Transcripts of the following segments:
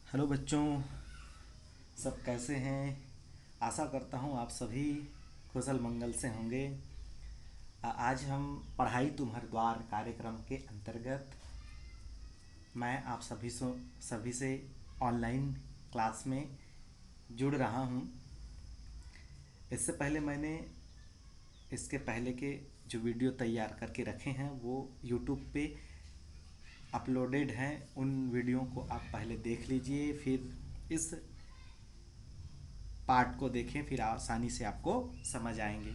Hello बच्चों, सब कैसे हैं। आशा करता हूँ आप सभी कुशल मंगल से होंगे। आज हम पढ़ाई तुम्हारे द्वार कार्यक्रम के अंतर्गत मैं आप सभी से ऑनलाइन क्लास में जुड़ रहा हूँ। इससे पहले मैंने इसके पहले के जो वीडियो तैयार करके रखे हैं वो यूट्यूब पे अपलोडेड हैं। उन वीडियो को आप पहले देख लीजिए, फिर इस पार्ट को देखें, फिर आसानी से आपको समझ आएंगे।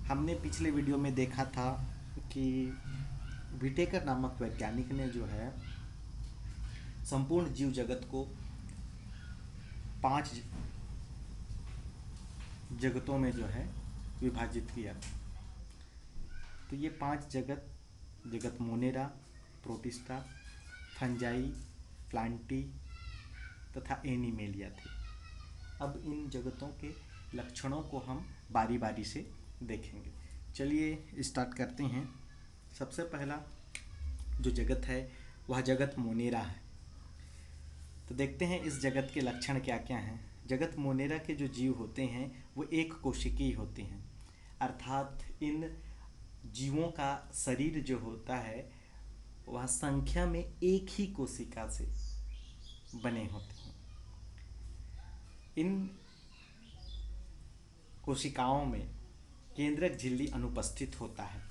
हमने पिछले वीडियो में देखा था कि विटेकर नामक वैज्ञानिक ने जो है संपूर्ण जीव जगत को 5 जगतों में जो है विभाजित किया। तो ये 5 जगत मोनेरा, प्रोटिस्टा, फंजाई, प्लांटी तथा एनिमेलिया थे। अब इन जगतों के लक्षणों को हम बारी बारी से देखेंगे। चलिए स्टार्ट करते हैं। सबसे पहला जो जगत है वह जगत मोनेरा है। तो देखते हैं इस जगत के लक्षण क्या क्या हैं। जगत मोनेरा के जो जीव होते हैं वो एक कोशिकीय होते हैं, अर्थात इन जीवों का शरीर जो होता है वह संख्या में एक ही कोशिका से बने होते हैं। इन कोशिकाओं में केंद्रक झिल्ली अनुपस्थित होता है,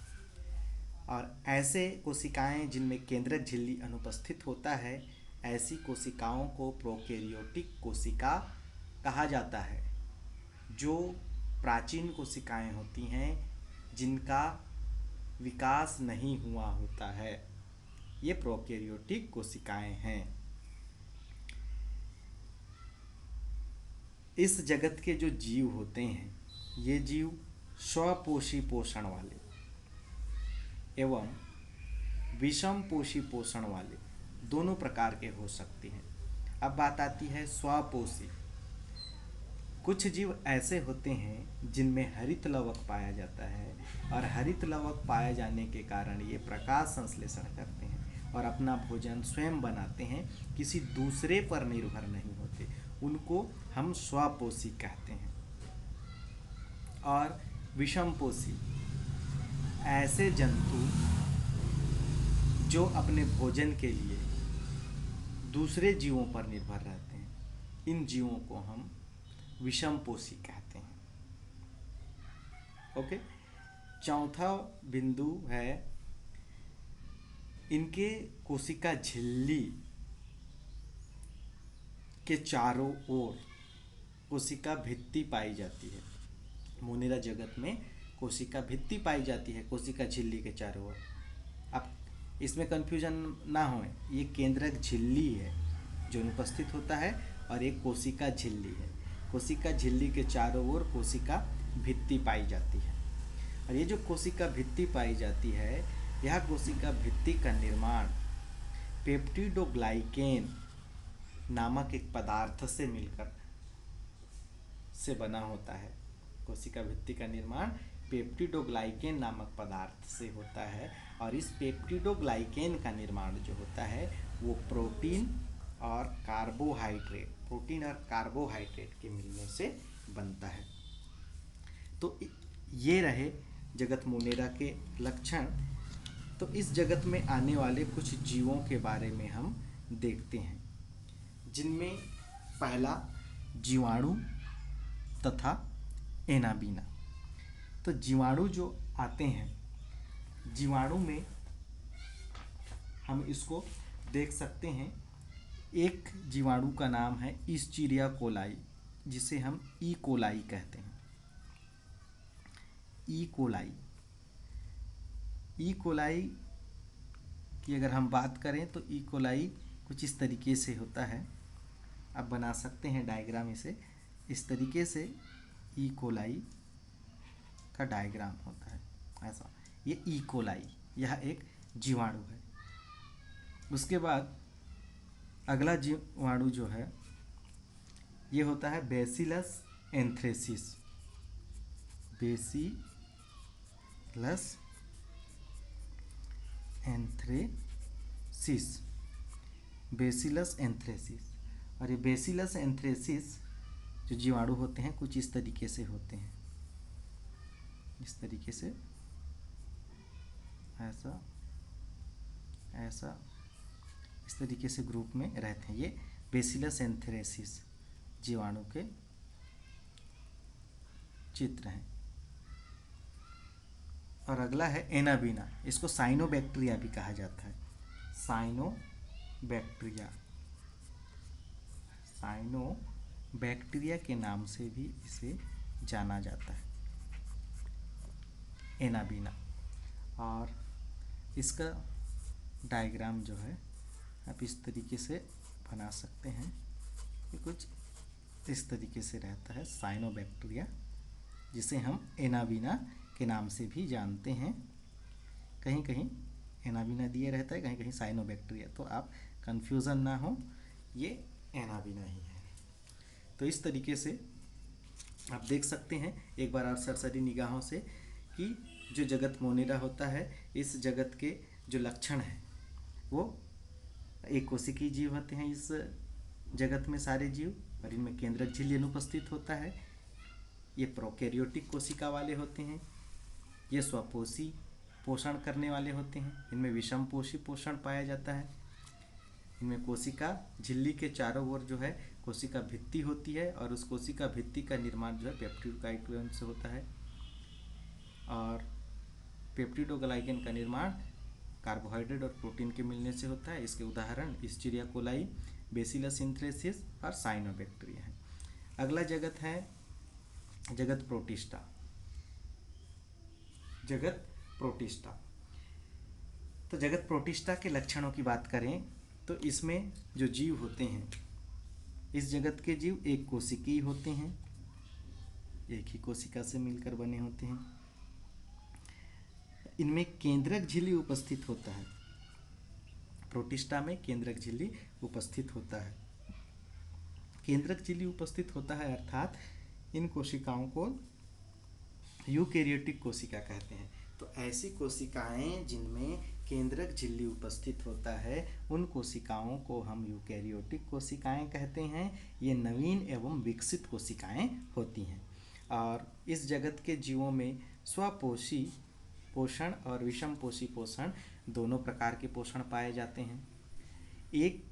और ऐसे कोशिकाएं जिनमें केंद्रक झिल्ली अनुपस्थित होता है ऐसी कोशिकाओं को प्रोकैरियोटिक कोशिका कहा जाता है। जो प्राचीन कोशिकाएं होती हैं जिनका विकास नहीं हुआ होता है, ये प्रोकैरियोटिक कोशिकाएं हैं। इस जगत के जो जीव होते हैं ये जीव स्वपोषी पोषण वाले एवं विषम पोषी पोषण वाले दोनों प्रकार के हो सकते हैं। अब बात आती है स्वपोषी। कुछ जीव ऐसे होते हैं जिनमें हरित लवक पाया जाता है, और हरित लवक पाए जाने के कारण ये प्रकाश संश्लेषण करते हैं और अपना भोजन स्वयं बनाते हैं, किसी दूसरे पर निर्भर नहीं होते। उनको हम स्वपोषी कहते हैं। और विषमपोषी ऐसे जंतु जो अपने भोजन के लिए दूसरे जीवों पर निर्भर रहते हैं, इन जीवों को हम विषमपोषी कहते हैं। ओके। चौथा बिंदु है इनके कोशिका झिल्ली के चारों ओर कोशिका भित्ति पाई जाती है। मोनेरा जगत में कोशिका भित्ति पाई जाती है कोशिका झिल्ली के चारों ओर। अब इसमें कन्फ्यूजन ना हो, ये केंद्रक झिल्ली है जो अनुपस्थित होता है, और एक कोशिका झिल्ली है। कोशिका झिल्ली के चारों ओर कोशिका भित्ति पाई जाती है। और ये जो कोशिका भित्ति पाई जाती है, यह कोशिका भित्ति का निर्माण पेप्टिडोग्लाइकेन नामक एक पदार्थ से मिलकर से बना होता है। कोशिका भित्ति का निर्माण पेप्टिडोग्लाइकेन नामक पदार्थ से होता है, और इस पेप्टिडोग्लाइकेन का निर्माण जो होता है वो प्रोटीन और कार्बोहाइड्रेट के मिलने से बनता है। तो ये रहे जगत मोनेरा के लक्षण। तो इस जगत में आने वाले कुछ जीवों के बारे में हम देखते हैं, जिनमें पहला जीवाणु तथा एनाबीना। तो जीवाणु जो आते हैं, जीवाणु में हम इसको देख सकते हैं। एक जीवाणु का नाम है इस्चीरिया कोलाई, जिसे हम ई कोलाई कहते हैं। ई कोलाई की अगर हम बात करें तो ई कोलाई कुछ इस तरीके से होता है। अब बना सकते हैं डायग्राम इसे इस तरीके से। ई कोलाई का डायग्राम होता है ऐसा। ये ई कोलाई यह एक जीवाणु है। उसके बाद अगला जीवाणु जो है ये होता है बेसिलस एंथ्रेसिस। Bacillus anthracis. और ये बेसिलस एंथ्रेसिस जो जीवाणु होते हैं कुछ इस तरीके से होते हैं, इस तरीके से, ऐसा ऐसा, इस तरीके से ग्रुप में रहते हैं। ये बेसिलस एंथ्रेसिस जीवाणु के चित्र हैं। और अगला है एनाबीना, इसको साइनोबैक्टीरिया भी कहा जाता है। साइनोबैक्टीरिया, साइनोबैक्टीरिया के नाम से भी इसे जाना जाता है, एनाबीना। और इसका डायग्राम जो है आप इस तरीके से बना सकते हैं, ये कुछ इस तरीके से रहता है साइनोबैक्टीरिया, जिसे हम एनाबीना के नाम से भी जानते हैं। कहीं कहीं एनाबीना दिए रहता है, कहीं कहीं साइनोबैक्टीरिया, तो आप कंफ्यूजन ना हो, ये एनाबीना ही है। तो इस तरीके से आप देख सकते हैं एक बार आप सरसरी निगाहों से कि जो जगत मोनेरा होता है, इस जगत के जो लक्षण हैं वो एक कोशिकीय जीव होते हैं इस जगत में सारे जीव, और इनमें केंद्रक झिल्ली अनुपस्थित होता है। ये प्रोकैरियोटिक कोशिका वाले होते हैं, ये स्वपोषी पोषण करने वाले होते हैं, इनमें विषमपोषी पोषण पाया जाता है। इनमें कोशिका झिल्ली के चारों ओर जो है कोशिका भित्ति होती है, और उस कोशिका भित्ति का निर्माण जो है पेप्टिडोग्लाइकेन से होता है, और पेप्टिडोग्लाइकेन का निर्माण कार्बोहाइड्रेट और प्रोटीन के मिलने से होता है। इसके उदाहरण एस्चेरिचिया कोलाई, बेसिलस एंथ्रेसिस और साइनोबैक्टीरिया है। अगला जगत है जगत प्रोटिस्टा। जगत प्रोटिस्टा, तो जगत प्रोटिस्टा के लक्षणों की बात करें तो इसमें जो जीव होते हैं, इस जगत के जीव एक कोशिकीय होते हैं, एक ही कोशिका से मिलकर बने होते हैं। इनमें केंद्रक झिल्ली उपस्थित होता है, प्रोटिस्टा में केंद्रक झिल्ली उपस्थित होता है। केंद्रक झिल्ली उपस्थित होता है अर्थात इन कोशिकाओं को यूकैरियोटिक कोशिका कहते हैं। तो ऐसी कोशिकाएं जिनमें केंद्रक झिल्ली उपस्थित होता है, उन कोशिकाओं को हम यूकैरियोटिक कोशिकाएं कहते हैं। ये नवीन एवं विकसित कोशिकाएं होती हैं। और इस जगत के जीवों में स्वपोषी पोषण और विषमपोषी पोषण दोनों प्रकार के पोषण पाए जाते हैं। एक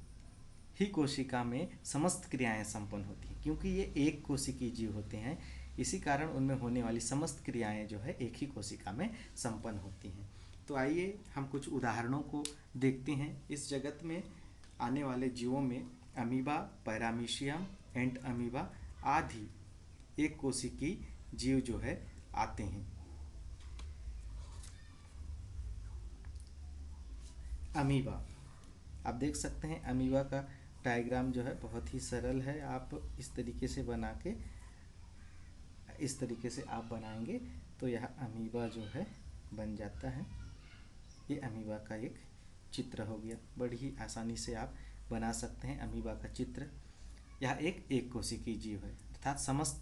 ही कोशिका में समस्त क्रियाएं संपन्न होती हैं, क्योंकि ये एक कोशिकीय जीव होते हैं, इसी कारण उनमें होने वाली समस्त क्रियाएं जो है एक ही कोशिका में संपन्न होती हैं। तो आइए हम कुछ उदाहरणों को देखते हैं। इस जगत में आने वाले जीवों में अमीबा, पैरामीशियम, एंट अमीबा आदि एक कोशिकीय जीव जो है आते हैं। अमीबा, आप देख सकते हैं अमीबा का डायग्राम जो है बहुत ही सरल है। आप इस तरीके से बना के, इस तरीके से आप बनाएंगे तो यह अमीबा जो है बन जाता है। ये अमीबा का एक चित्र हो गया, बड़ी ही आसानी से आप बना सकते हैं अमीबा का चित्र। यह एक कोशिकीय जीव है, अर्थात समस्त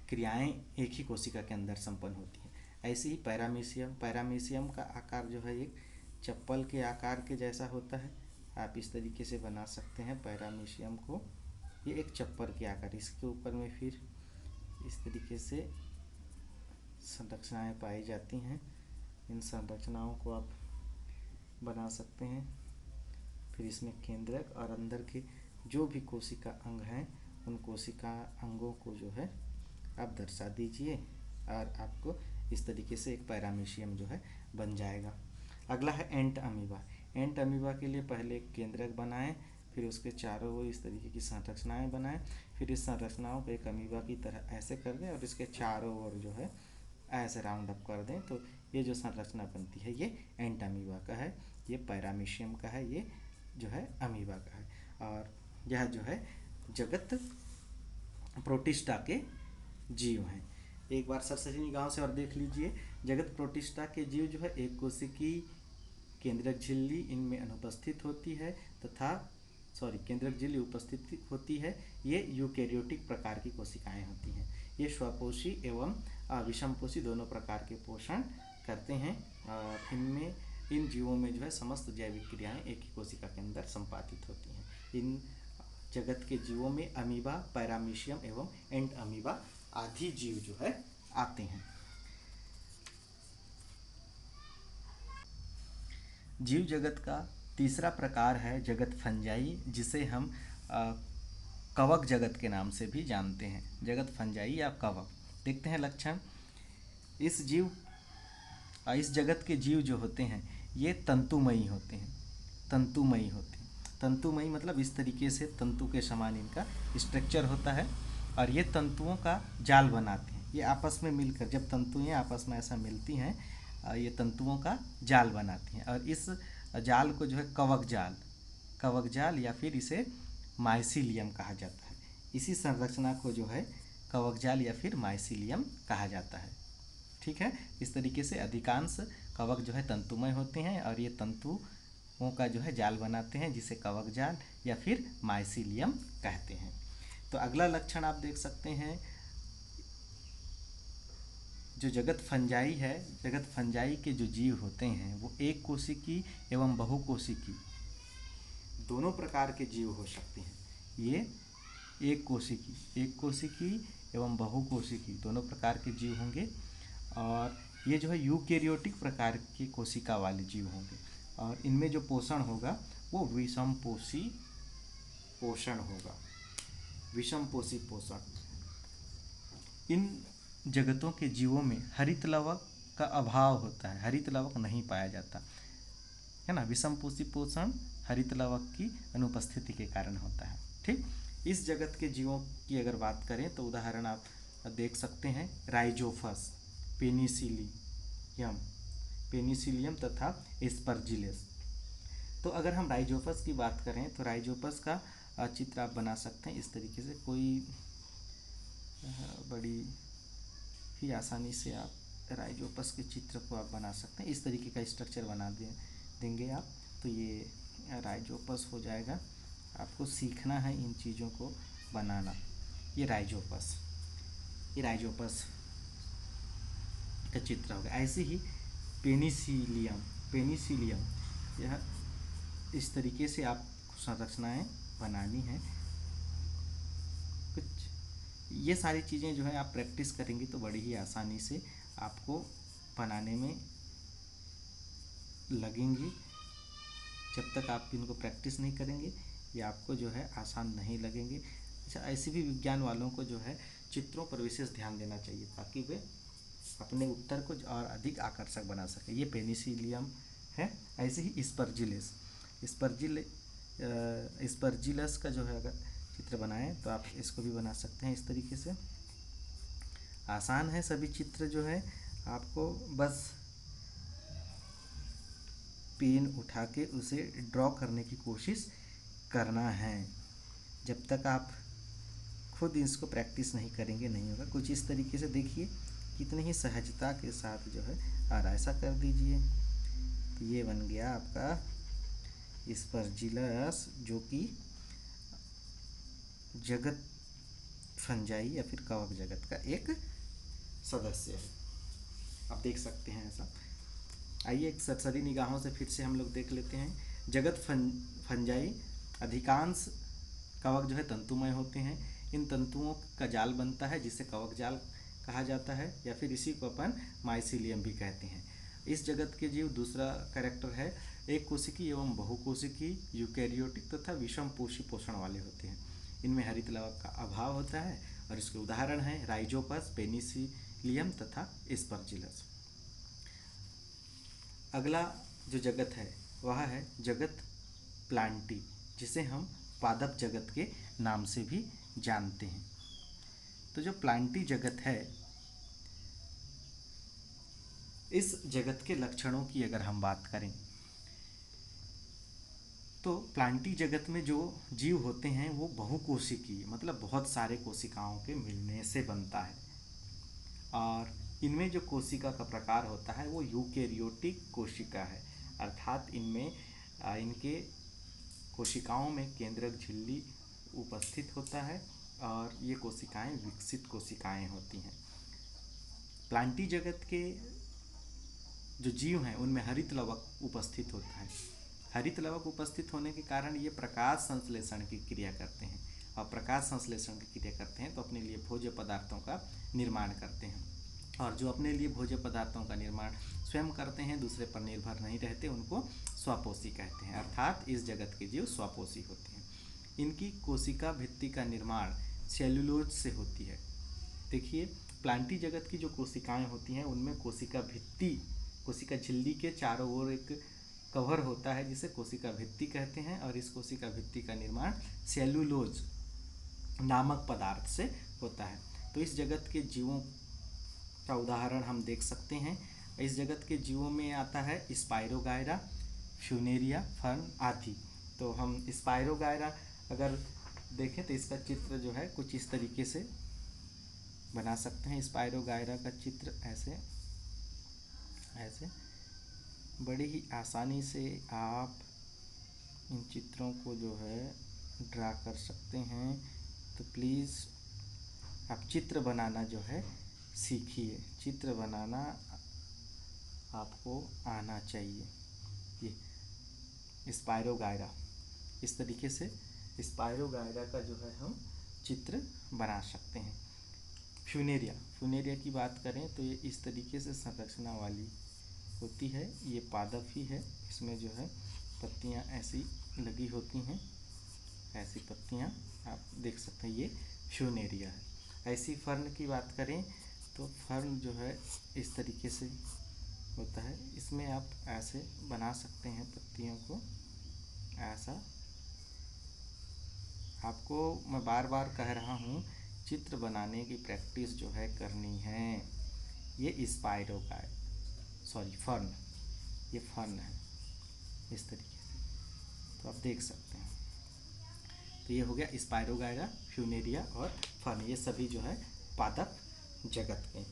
क्रियाएं एक ही कोशिका के अंदर संपन्न होती हैं। ऐसे ही पैरामीशियम का आकार जो है एक चप्पल के आकार के जैसा होता है। आप इस तरीके से बना सकते हैं पैरामीशियम को, ये एक चप्पल के आकार, इसके ऊपर में फिर इस तरीके से संरचनाएं पाई जाती हैं। इन संरचनाओं को आप बना सकते हैं। फिर इसमें केंद्रक और अंदर के जो भी कोशिका अंग हैं, उन कोशिका अंगों को जो है आप दर्शा दीजिए और आपको इस तरीके से एक पैरामीशियम जो है बन जाएगा। अगला है एंट अमीबा। एंट अमीबा के लिए पहले एक केंद्रक बनाएं, फिर उसके चारों ओर इस तरीके की संरचनाएं बनाएं, फिर इस संरचनाओं को एक अमीबा की तरह ऐसे कर दें और इसके चारों ओर जो है ऐसे राउंड अप कर दें। तो ये जो संरचना बनती है ये एंट अमीबा का है, ये पैरामीशियम का है, ये जो है अमीबा का है। और यह जो है जगत प्रोटिस्टा के जीव हैं। एक बार सरसरी निगाहों से और देख लीजिए, जगत प्रोटिस्टा के जीव जो है एक कोशिकीय केंद्रक झिल्ली इनमें अनुपस्थित होती है तथा केंद्रक झिल्ली उपस्थित होती है। ये यूकैरियोटिक प्रकार की कोशिकाएं होती हैं। ये स्वपोषी एवं विषमपोषी दोनों प्रकार के पोषण करते हैं और इनमें इन जीवों में जो है समस्त जैविक क्रियाएं एक ही कोशिका के अंदर संपादित होती हैं। इन जगत के जीवों में अमीबा, पैरामीशियम एवं एंड अमीबा आदि जीव जो है आते हैं। जीव जगत का तीसरा प्रकार है जगत फंजाई, जिसे हम कवक जगत के नाम से भी जानते हैं। जगत फंजाई या कवक। देखते हैं लक्षण। इस जगत के जीव जो होते हैं ये तंतुमयी होते हैं। तंतुमयी मतलब इस तरीके से तंतु के समान इनका स्ट्रक्चर होता है और ये तंतुओं का जाल बनाते हैं। ये आपस में मिलकर, जब तंतुएं आपस में ऐसा मिलती हैं, ये तंतुओं का जाल बनाती हैं और इस जाल को जो है कवक जाल या फिर इसे माइसीलियम कहा जाता है। इसी संरचना को जो है कवक जाल या फिर माइसीलियम कहा जाता है। ठीक है। इस तरीके से अधिकांश कवक जो है तंतुमय होते हैं और ये तंतुओं का जो है जाल बनाते हैं, जिसे कवक जाल या फिर माइसीलियम कहते हैं। तो अगला लक्षण आप देख सकते हैं, जो जगत फंजाई है, जगत फंजाई के जो जीव होते हैं वो एक कोशिकी एवं बहुकोशिकी दोनों प्रकार के जीव हो सकते हैं। ये एक कोशिकी एवं बहुकोशिकी दोनों प्रकार के जीव होंगे और ये जो है यूकैरियोटिक प्रकार की कोशिका वाले जीव होंगे और इनमें जो पोषण होगा वो विषमपोषी पोषण होगा। विषमपोषी पोषण। इन जगतों के जीवों में हरित लवक का अभाव होता है, हरित लवक नहीं पाया जाता है ना। विषमपोषी पोषण हरित लवक की अनुपस्थिति के कारण होता है। ठीक। इस जगत के जीवों की अगर बात करें तो उदाहरण आप देख सकते हैं, राइजोफस, पेनिसिलियम तथा एस्परजिलस। तो अगर हम राइजोफस की बात करें तो राइजोफस का चित्र आप बना सकते हैं इस तरीके से। कोई बड़ी ही आसानी से आप राइजोपस के चित्र को आप बना सकते हैं। इस तरीके का स्ट्रक्चर बना देंगे आप तो ये राइजोपस हो जाएगा। आपको सीखना है इन चीज़ों को बनाना। ये राइजोपस का चित्र होगा। ऐसे ही पेनिसिलियम यह इस तरीके से आप संरचनाएं बनानी है। कुछ ये सारी चीज़ें जो है आप प्रैक्टिस करेंगे तो बड़ी ही आसानी से आपको बनाने में लगेंगी। जब तक आप इनको प्रैक्टिस नहीं करेंगे ये आपको जो है आसान नहीं लगेंगे। अच्छा, ऐसे भी विज्ञान वालों को जो है चित्रों पर विशेष ध्यान देना चाहिए ताकि वे अपने उत्तर को और अधिक आकर्षक बना सकें। ये पेनिसिलियम है। ऐसे ही स्पर्जिलस का जो है अगर चित्र बनाएं तो आप इसको भी बना सकते हैं इस तरीके से। आसान है सभी चित्र जो है, आपको बस पेन उठा के उसे ड्रॉ करने की कोशिश करना है। जब तक आप खुद इसको प्रैक्टिस नहीं करेंगे नहीं होगा। कुछ इस तरीके से देखिए कितनी ही सहजता के साथ जो है और ऐसा कर दीजिए तो ये बन गया आपका स्पर्जिलस, जो कि जगत फंजाई या फिर कवक जगत का एक सदस्य है। आप देख सकते हैं ऐसा। आइए एक सरसरी निगाहों से फिर से हम लोग देख लेते हैं। जगत फंजाई अधिकांश कवक जो है तंतुमय होते हैं। इन तंतुओं का जाल बनता है जिसे कवक जाल कहा जाता है या फिर इसी को अपन माइसीलियम भी कहते हैं। इस जगत के जीव दूसरा कैरेक्टर है एक कोशिकी एवं बहुकोशिकी, यूकैरियोटिक तथा विषमपोषी पोषण वाले होते हैं। इनमें हरित लवक का अभाव होता है और इसके उदाहरण हैं राइजोपस, पेनिसिलियम तथा एस्परजिलस। अगला जो जगत है वह है जगत प्लांटी, जिसे हम पादप जगत के नाम से भी जानते हैं। तो जो प्लांटी जगत है, इस जगत के लक्षणों की अगर हम बात करें तो प्लांटी जगत में जो जीव होते हैं वो बहुकोशिकीय मतलब बहुत सारे कोशिकाओं के मिलने से बनता है और इनमें जो कोशिका का प्रकार होता है वो यूकैरियोटिक कोशिका है। अर्थात इनमें इनके कोशिकाओं में केंद्रक झिल्ली उपस्थित होता है और ये कोशिकाएं विकसित कोशिकाएं होती हैं। प्लांटी जगत के जो जीव हैं उनमें हरित लवक उपस्थित होता है। हरित लवक उपस्थित होने के कारण ये प्रकाश संश्लेषण की क्रिया करते हैं। और प्रकाश संश्लेषण की क्रिया करते हैं तो अपने लिए भोज्य पदार्थों का निर्माण करते हैं। और जो अपने लिए भोज्य पदार्थों का निर्माण स्वयं करते हैं, दूसरे पर निर्भर नहीं रहते, उनको स्वपोषी कहते हैं। अर्थात इस जगत के जीव स्वपोषी होते हैं। इनकी कोशिका भित्ति का निर्माण सेल्यूलोज से होती है। देखिए, प्लांटी जगत की जो कोशिकाएं होती हैं उनमें कोशिका भित्ति, कोशिका झिल्ली के चारों ओर एक कवर होता है जिसे कोशिका भित्ति कहते हैं, और इस कोशिका भित्ति का निर्माण सेल्यूलोज नामक पदार्थ से होता है। तो इस जगत के जीवों का उदाहरण हम देख सकते हैं। इस जगत के जीवों में आता है स्पाइरोगायरा, फ्यूनेरिया, फर्न आदि। तो हम स्पाइरोगायरा अगर देखें तो इसका चित्र जो है कुछ इस तरीके से बना सकते हैं। स्पाइरोगायरा का चित्र ऐसे ऐसे बड़ी ही आसानी से आप इन चित्रों को जो है ड्रा कर सकते हैं। तो प्लीज़ आप चित्र बनाना जो है सीखिए, चित्र बनाना आपको आना चाहिए। ये स्पाइरोगायरा, इस तरीके से स्पाइरोगायरा का जो है हम चित्र बना सकते हैं। फ्यूनेरिया की बात करें तो ये इस तरीके से संरचना वाली होती है। ये पादप ही है, इसमें जो है पत्तियां ऐसी लगी होती हैं, ऐसी पत्तियां आप देख सकते हैं, ये फ्यूनेरिया है। ऐसी फर्न की बात करें तो फर्न जो है इस तरीके से होता है। इसमें आप ऐसे बना सकते हैं पत्तियों को, ऐसा। आपको मैं बार बार कह रहा हूँ, चित्र बनाने की प्रैक्टिस जो है करनी है। ये फर्न, ये फर्न है इस तरीके से, तो आप देख सकते हैं। तो ये हो गया स्पाइरोगायरा, फ्यूनेरिया और फर्न, ये सभी जो है पादप जगत के।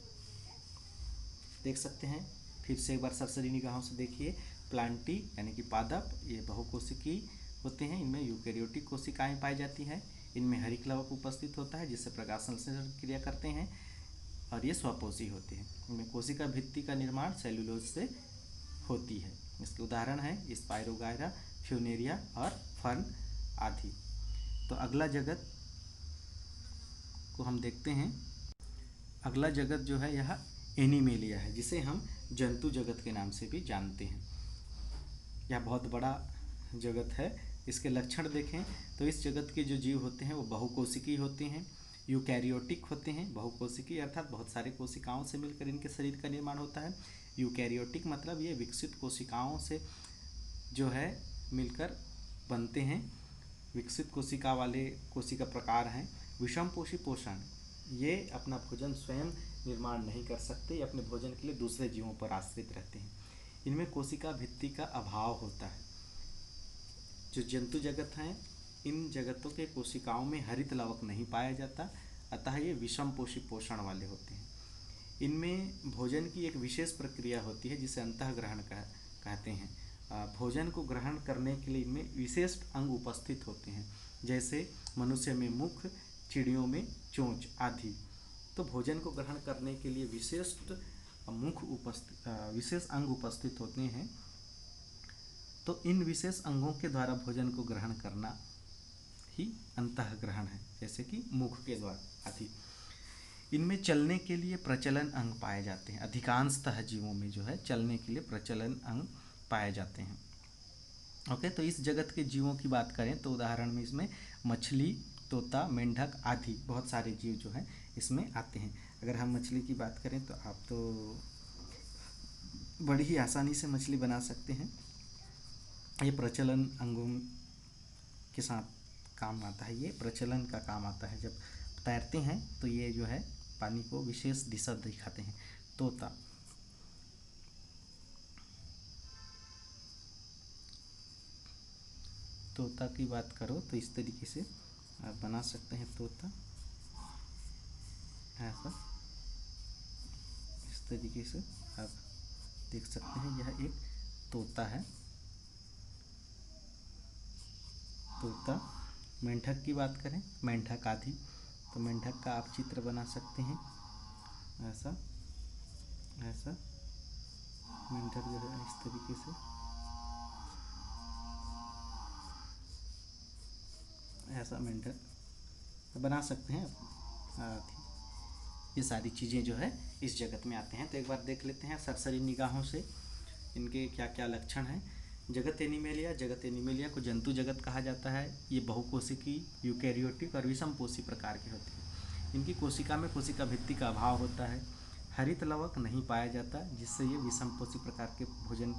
देख सकते हैं, फिर से एक बार सरसरी निगाहों से देखिए। प्लांटी यानी कि पादप, ये बहुकोशिकी होते हैं। इनमें यूकैरियोटिक कोशिकाएं पाई जाती हैं। इनमें हरिक्लवक उपस्थित होता है जिससे प्रकाश संश्लेषण क्रिया करते हैं, और ये स्वपोषी होते हैं। इनमें कोशिका भित्ति का निर्माण सेल्यूलोज से होती है। इसके उदाहरण है स्पाइरोगायरा, फ्यूनेरिया और फर्न आदि। तो अगला जगत को हम देखते हैं। अगला जगत जो है यह एनिमेलिया है, जिसे हम जंतु जगत के नाम से भी जानते हैं। यह बहुत बड़ा जगत है। इसके लक्षण देखें तो इस जगत के जो जीव होते हैं वो बहुकोशिकी होते हैं, यूकैरियोटिक होते हैं। बहुकोशिकी अर्थात बहुत सारे कोशिकाओं से मिलकर इनके शरीर का निर्माण होता है। यूकैरियोटिक मतलब ये विकसित कोशिकाओं से जो है मिलकर बनते हैं। विकसित कोशिका वाले कोशिका प्रकार हैं। विषमपोषी पोषण, ये अपना भोजन स्वयं निर्माण नहीं कर सकते, अपने भोजन के लिए दूसरे जीवों पर आश्रित रहते हैं। इनमें कोशिका भित्ति का अभाव होता है। जो जंतु जगत हैं, इन जगतों के कोशिकाओं में हरित लवक नहीं पाया जाता, अतः ये विषमपोषी पोषण वाले होते हैं। इनमें भोजन की एक विशेष प्रक्रिया होती है जिसे अंतःग्रहण कहते हैं। भोजन को ग्रहण करने के लिए इनमें विशेष अंग उपस्थित होते हैं, जैसे मनुष्य में मुख, चिड़ियों में चोंच आदि। तो भोजन को ग्रहण करने के लिए विशेष अंग उपस्थित होते हैं। तो इन विशेष अंगों के द्वारा भोजन को ग्रहण करना ही अंतःग्रहण है, जैसे कि मुख के द्वारा आदि। इनमें चलने के लिए प्रचलन अंग पाए जाते हैं। अधिकांशतः जीवों में जो है चलने के लिए प्रचलन अंग पाए जाते हैं। ओके, तो इस जगत के जीवों की बात करें तो उदाहरण में इसमें मछली, तोता, मेंढक आदि बहुत सारे जीव जो हैं इसमें आते हैं। अगर हम मछली की बात करें तो आप तो बड़ी ही आसानी से मछली बना सकते हैं। ये प्रचलन अंगों के साथ काम आता है, ये प्रचलन का काम आता है। जब तैरते हैं तो ये जो है पानी को विशेष दिशा दिखाते हैं। तोता की बात करो तो इस तरीके से आप बना सकते हैं तोता, ऐसा इस तरीके से आप देख सकते हैं। यह एक तोता है, तोता। मेंढक की बात करें, मेंढक आदि, तो मेंढक का आप चित्र बना सकते हैं, ऐसा ऐसा। मेंढक जो है इस तरीके से ऐसा मेंढक बना सकते हैं। ये सारी चीज़ें जो है इस जगत में आते हैं। तो एक बार देख लेते हैं सरसरी निगाहों से इनके क्या क्या लक्षण हैं। जगत एनिमेलिया को जंतु जगत कहा जाता है। ये बहुकोशिकी, यूकैरियोटिक और विषमपोषी प्रकार के होते हैं। इनकी कोशिका में कोशिका भित्ति का अभाव होता है। हरित लवक नहीं पाया जाता, जिससे ये विषमपोषी प्रकार के भोजन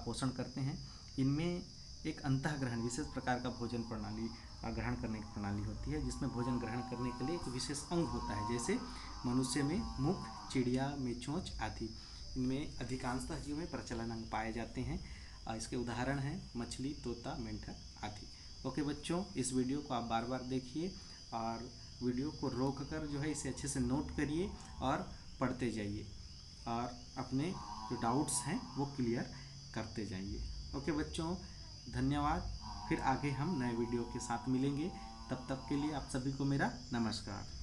पोषण करते हैं। इनमें एक अंतःग्रहण विशेष प्रकार का भोजन प्रणाली ग्रहण करने की प्रणाली होती है, जिसमें भोजन ग्रहण करने के लिए एक विशेष अंग होता है, जैसे मनुष्य में मुख, चिड़िया में चोंच आदि। इनमें अधिकांशतः जीव में प्रचलन अंग पाए जाते हैं। इसके उदाहरण हैं मछली, तोता, मेंढक आदि। ओके बच्चों, इस वीडियो को आप बार बार देखिए और वीडियो को रोक कर जो है इसे अच्छे से नोट करिए और पढ़ते जाइए और अपने जो डाउट्स हैं वो क्लियर करते जाइए। ओके बच्चों, धन्यवाद। फिर आगे हम नए वीडियो के साथ मिलेंगे। तब तक के लिए आप सभी को मेरा नमस्कार।